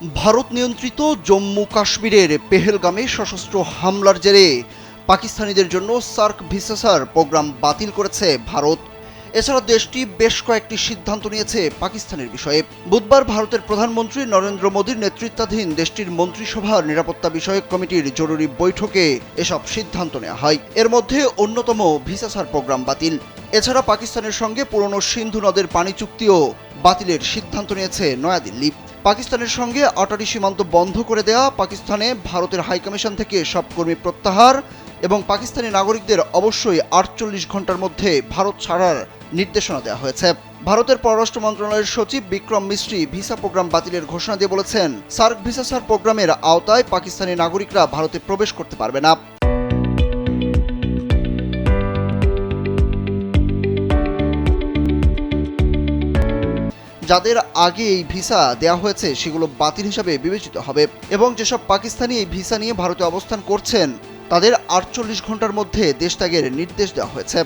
ভারত নিয়ন্ত্রিত জম্মু কাশ্মীরের পেহেলগামে সশস্ত্র হামলার জেরে পাকিস্তানিদের জন্য সার্ক ভিসাসার প্রোগ্রাম বাতিল করেছে ভারত। এছাড়া দেশটি বেশ কয়েকটি সিদ্ধান্ত নিয়েছে পাকিস্তানের বিষয়ে। বুধবার ভারতের প্রধানমন্ত্রী নরেন্দ্র মোদীর নেতৃত্বাধীন দেশটির মন্ত্রিসভার নিরাপত্তা বিষয়ক কমিটির জরুরি বৈঠকে এসব সিদ্ধান্ত নেওয়া হয়। এর মধ্যে অন্যতম ভিসাসার প্রোগ্রাম বাতিল। এছাড়া পাকিস্তানের সঙ্গে পুরনো সিন্ধু নদের পানি চুক্তিও বাতিলের সিদ্ধান্ত নিয়েছে নয়াদিল্লি। পাকিস্তানের সঙ্গে আটারি সীমান্ত বন্ধ করে দেয়া, পাকিস্তানে ভারতের হাইকমিশন থেকে সব কর্মী প্রত্যাহার এবং পাকিস্তানি নাগরিকদের অবশ্যই ৪৮ ঘন্টার মধ্যে ভারত ছাড়ার নির্দেশনা দেওয়া হয়েছে। ভারতের পররাষ্ট্র মন্ত্রণালয়ের সচিব বিক্রম মিশ্রি ভিসা প্রোগ্রাম বাতিলের ঘোষণা দিয়ে বলেছেন, সার্ক ভিসাসার প্রোগ্রামের আওতায় পাকিস্তানি নাগরিকরা ভারতে প্রবেশ করতে পারবে না। যাদের আগে এই ভিসা দেওয়া হয়েছে সেগুলো বাতিল হিসাবে বিবেচিত হবে এবং যেসব পাকিস্তানি এই ভিসা নিয়ে ভারতে অবস্থান করছেন তাদের ৪৮ ঘন্টার মধ্যে দেশ ত্যাগের নির্দেশ দেওয়া হয়েছে।